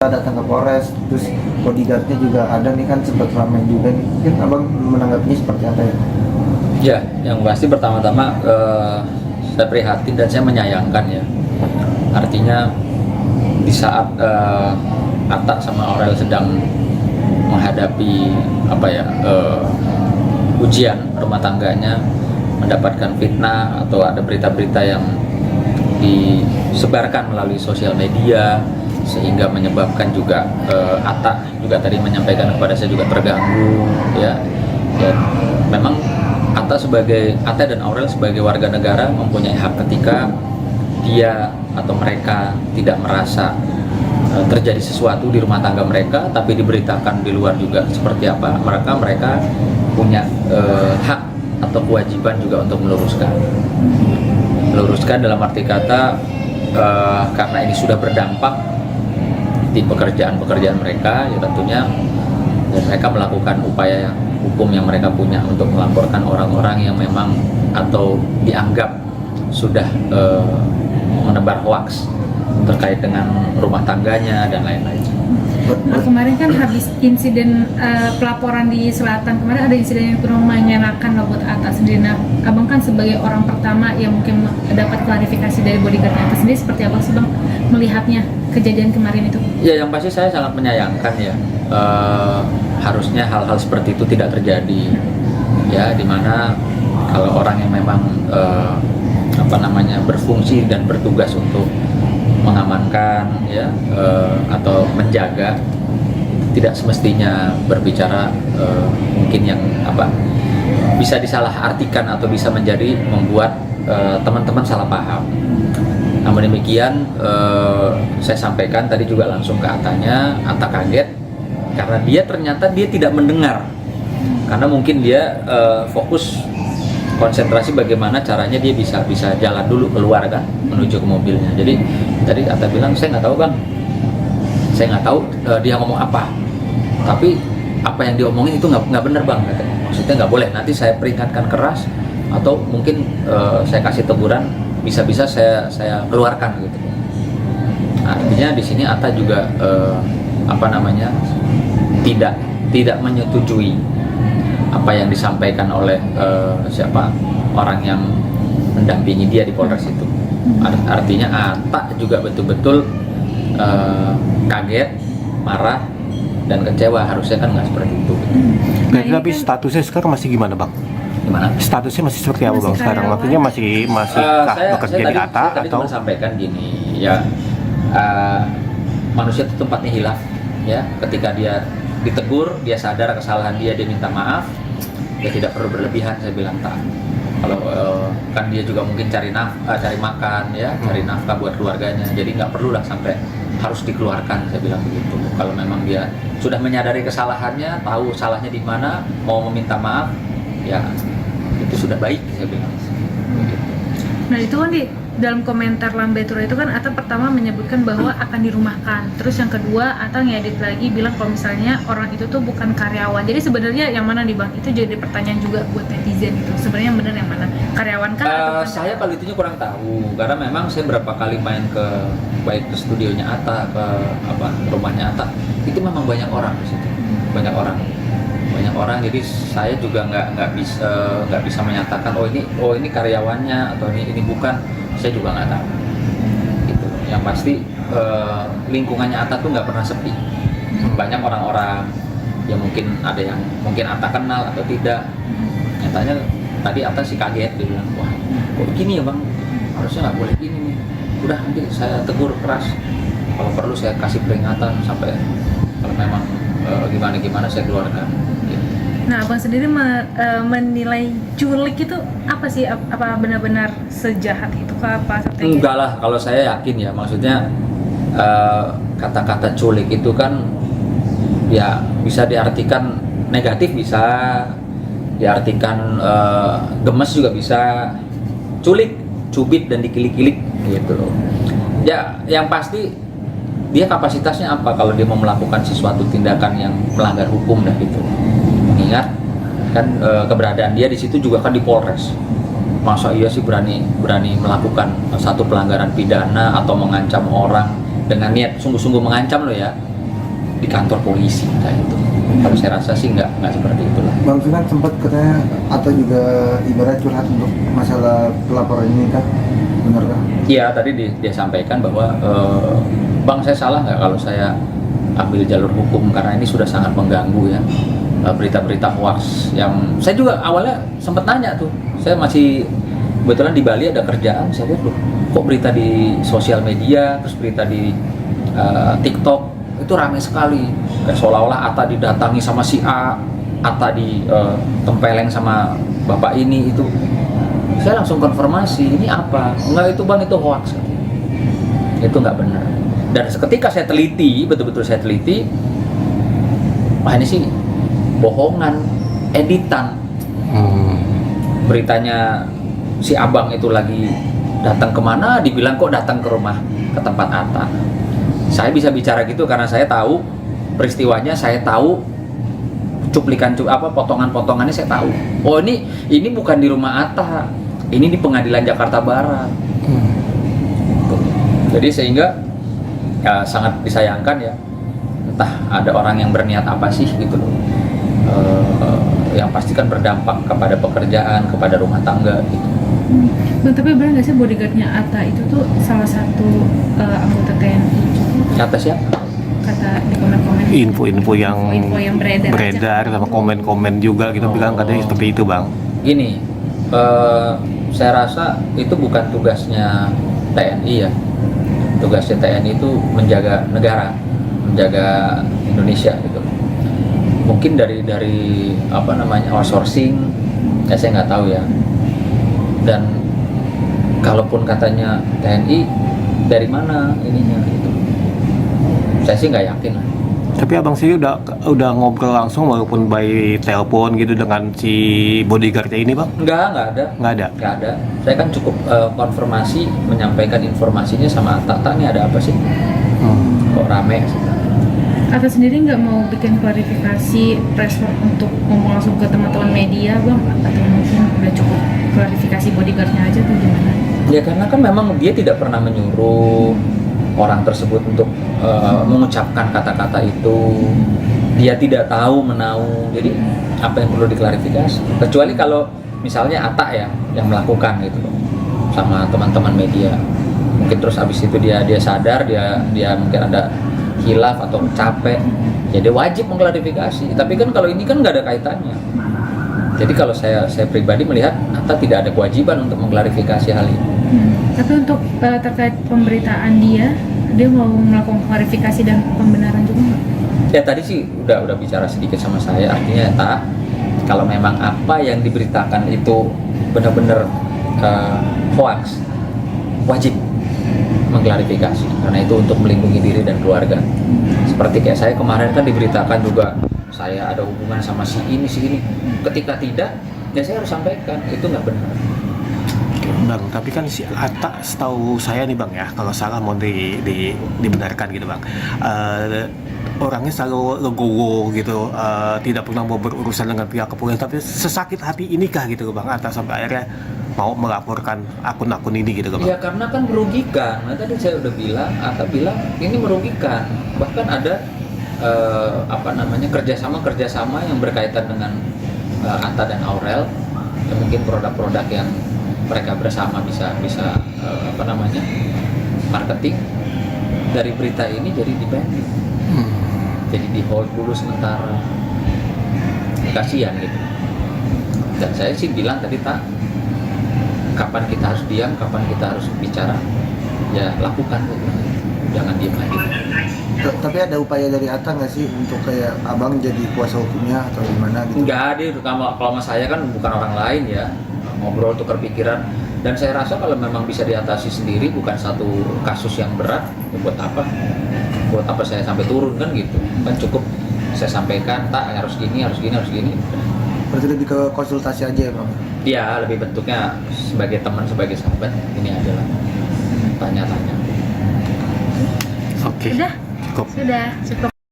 datang ke Polres, terus bodyguardnya juga ada nih kan, sempat ramai juga nih. Mungkin abang menanggapinya seperti apa ya? Ya, yang pasti pertama-tama saya prihatin dan saya menyayangkan ya. Artinya di saat Atta sama Aurel sedang menghadapi ujian rumah tangganya, mendapatkan fitnah atau ada berita-berita yang disebarkan melalui sosial media, sehingga menyebabkan juga Atta juga tadi menyampaikan kepada saya juga terganggu ya. Dan memang Atta dan Aurel sebagai warga negara mempunyai hak ketika dia atau mereka tidak merasa terjadi sesuatu di rumah tangga mereka, tapi diberitakan di luar juga seperti apa, mereka punya hak atau kewajiban juga untuk meluruskan dalam arti kata karena ini sudah berdampak di pekerjaan mereka ya, tentunya ya, mereka melakukan upaya hukum yang mereka punya untuk melaporkan orang-orang yang memang atau dianggap sudah menebar hoaks terkait dengan rumah tangganya dan lain-lain. Nah, kemarin kan habis insiden pelaporan di Selatan, kemarin ada insiden yang kurang menyenangkan buat Atta sendiri. Nah, abang kan sebagai orang pertama yang mungkin dapat klarifikasi dari bodyguard Atta sendiri, seperti apa sih bang melihatnya kejadian kemarin itu? Ya, yang pasti saya sangat menyayangkan ya. Harusnya hal-hal seperti itu tidak terjadi ya, dimana kalau orang yang memang berfungsi dan bertugas untuk mengamankan ya atau menjaga, tidak semestinya berbicara mungkin yang bisa disalahartikan atau bisa menjadi membuat teman-teman salah paham. Namun demikian saya sampaikan tadi juga langsung ke Attanya. Atta kaget karena ternyata dia tidak mendengar, karena mungkin dia fokus konsentrasi bagaimana caranya dia bisa jalan dulu keluar kan, menuju ke mobilnya. Jadi tadi Atta bilang, saya nggak tahu bang, saya nggak tahu dia ngomong apa, tapi apa yang diomongin itu nggak benar bang, katanya. Maksudnya nggak boleh, nanti saya peringatkan keras atau mungkin saya kasih teguran, bisa-bisa saya keluarkan gitu. Artinya di sini Atta juga tidak menyetujui apa yang disampaikan oleh orang yang mendampingi dia di Polres itu. Artinya Atta juga betul-betul kaget, marah dan kecewa. Harusnya kan nggak seperti itu. Nah, tapi statusnya sekarang masih gimana bang? Gimana? Statusnya masih seperti apa bang sekarang? Waktunya masih bekerja di Atta saya tadi atau? cuma sampaikan gini ya, manusia itu tempatnya hilaf ya. Ketika dia ditegur, dia sadar kesalahan dia minta maaf, dia tidak perlu berlebihan. Saya bilang tak. Kalau kan dia juga mungkin cari makan ya, cari nafkah buat keluarganya, jadi nggak perlu lah sampai harus dikeluarkan. Saya bilang begitu. Kalau memang dia sudah menyadari kesalahannya, tahu salahnya di mana, mau meminta maaf, ya itu sudah baik. Saya bilang begitu. Nah itu kan di dalam komentar Lambe Tura itu kan Atta pertama menyebutkan bahwa akan dirumahkan. Terus yang kedua Atta ngedit lagi bilang kalau misalnya orang itu tuh bukan karyawan. Jadi sebenarnya yang mana nih bang? Itu jadi pertanyaan juga buat netizen itu. Sebenarnya yang benar yang mana? Karyawan kan? Saya kalau itunya kurang tahu, karena memang saya berapa kali main baik ke studionya Atta, ke rumahnya Atta, itu memang banyak orang di situ, banyak orang. Jadi saya juga nggak bisa menyatakan oh ini karyawannya atau ini bukan. Saya juga nggak tahu gitu. Yang pasti lingkungannya Atta tuh nggak pernah sepi, banyak orang-orang yang mungkin ada yang mungkin Atta kenal atau tidak. Nyatanya tadi Atta sih kaget, dia bilang wah kok gini ya bang, harusnya nggak boleh gini nih. Udah nanti saya tegur keras, kalau perlu saya kasih peringatan sampai kalau memang gimana saya keluarkan gitu. Nah, abang sendiri menilai culik itu apa sih? Apa benar-benar sejahat itu kah? Apa? Enggak lah, kalau saya yakin ya, maksudnya kata-kata culik itu kan ya bisa diartikan negatif, bisa diartikan gemes juga bisa. Culik, cubit dan dikilik-kilik gitu loh. Ya, yang pasti dia kapasitasnya apa kalau dia mau melakukan sesuatu tindakan yang melanggar hukum dan gitu. Mengingat kan keberadaan dia di situ juga kan di Polres. Masa iya sih berani melakukan satu pelanggaran pidana atau mengancam orang dengan niat sungguh-sungguh mengancam loh ya. di kantor polisi kayak itu. Kalau saya rasa sih nggak seperti itulah. Bang Finan sempat katanya atau juga ibarat curhat untuk masalah pelaporan ini kan, benar kan? Iya, tadi dia sampaikan bahwa Bang, saya salah nggak kalau saya ambil jalur hukum karena ini sudah sangat mengganggu ya, berita-berita hoax yang saya juga awalnya sempat nanya tuh. Saya masih kebetulan di Bali ada kerjaan, saya lihat loh kok berita di sosial media, terus berita di TikTok itu ramai sekali, kayak seolah-olah Atta didatangi sama si A, Atta tempeleng sama bapak ini itu. Saya langsung konfirmasi, ini apa? Enggak, itu Bang, itu hoax. Itu nggak benar. Dan seketika saya teliti, betul-betul saya teliti, wah ini sih bohongan, editan. Beritanya si abang itu lagi datang kemana, dibilang kok datang ke rumah, ke tempat Atta. Saya bisa bicara gitu karena saya tahu peristiwanya, saya tahu cuplikan potongan-potongannya saya tahu. Oh ini bukan di rumah Atta, ini di Pengadilan Jakarta Barat. Jadi sehingga ya, sangat disayangkan ya, entah ada orang yang berniat apa sih gitu loh, yang pasti kan berdampak kepada pekerjaan, kepada rumah tangga gitu. Bang, tapi benar nggak sih bodyguardnya Atta itu tuh salah satu anggota TNI juga? Kata siapa? Kata di komen-komen. Info-info yang beredar sama komen-komen juga gitu bilang katanya seperti itu, Bang. Gini, saya rasa itu bukan tugasnya TNI ya. Tugasnya TNI itu menjaga negara, menjaga Indonesia gitu. Mungkin dari outsourcing, ya saya nggak tahu ya. Dan kalaupun katanya TNI, dari mana ininya gitu? Saya sih nggak yakin lah. Tapi abang sih udah ngobrol langsung walaupun by telepon gitu dengan si bodyguardnya ini, Bang? Nggak ada. Saya kan cukup konfirmasi, menyampaikan informasinya sama Tata, nih ada apa sih? Kok rame sih? Atta sendiri nggak mau bikin klarifikasi press untuk ngomong langsung ke teman-teman media, Bang? Atau mungkin udah cukup klarifikasi bodyguardnya aja tuh gimana? Ya karena kan memang dia tidak pernah menyuruh orang tersebut untuk mengucapkan kata-kata itu. Dia tidak tahu menau. Jadi apa yang perlu diklarifikasi? Kecuali kalau misalnya Atta ya yang melakukan gitu sama teman-teman media. Mungkin terus habis itu dia sadar dia mungkin ada hilaf atau capek. Ya dia wajib mengklarifikasi. Tapi kan kalau ini kan nggak ada kaitannya. Jadi kalau saya pribadi melihat Atta tidak ada kewajiban untuk mengklarifikasi hal ini. Tapi untuk terkait pemberitaan dia mau melakukan klarifikasi dan pembenaran juga nggak? Ya tadi sih udah bicara sedikit sama saya, artinya tak, kalau memang apa yang diberitakan itu benar-benar hoax, wajib mengklarifikasi karena itu untuk melindungi diri dan keluarga. Seperti kayak saya kemarin kan diberitakan juga saya ada hubungan sama si ini. Ketika tidak, ya saya harus sampaikan itu nggak benar. Bang, tapi kan si Atta setahu saya nih Bang ya, kalau salah mau dibenarkan gitu Bang, orangnya selalu legowo gitu, tidak pernah mau berurusan dengan pihak kepolisian, tapi sesakit hati inikah gitu Bang Atta sampai akhirnya mau melaporkan akun-akun ini gitu Bang? Ya karena kan merugikan. Nah, tadi saya udah bilang, Atta bilang ini merugikan, bahkan ada kerjasama yang berkaitan dengan Atta dan Aurel, ya mungkin produk-produk yang mereka bersama bisa marketing. Dari berita ini jadi dibanding, jadi di hold dulu sementara, kasihan gitu. Dan saya sih bilang tadi tak, kapan kita harus diam, kapan kita harus bicara, ya lakukan, jangan diam lagi. Tapi ada upaya dari Atta nggak sih untuk kayak abang jadi kuasa hukumnya atau gimana gitu? Nggak ada, kalau sama saya kan bukan orang lain ya, ngobrol tukar pikiran. Dan saya rasa kalau memang bisa diatasi sendiri, bukan satu kasus yang berat, ya buat apa saya sampai turun kan gitu. Kan cukup saya sampaikan, tak harus gini. Berarti lebih ke konsultasi aja ya Bang? Iya, lebih bentuknya sebagai teman, sebagai sahabat, ini adalah tanya-tanya. Oke. Sudah cukup.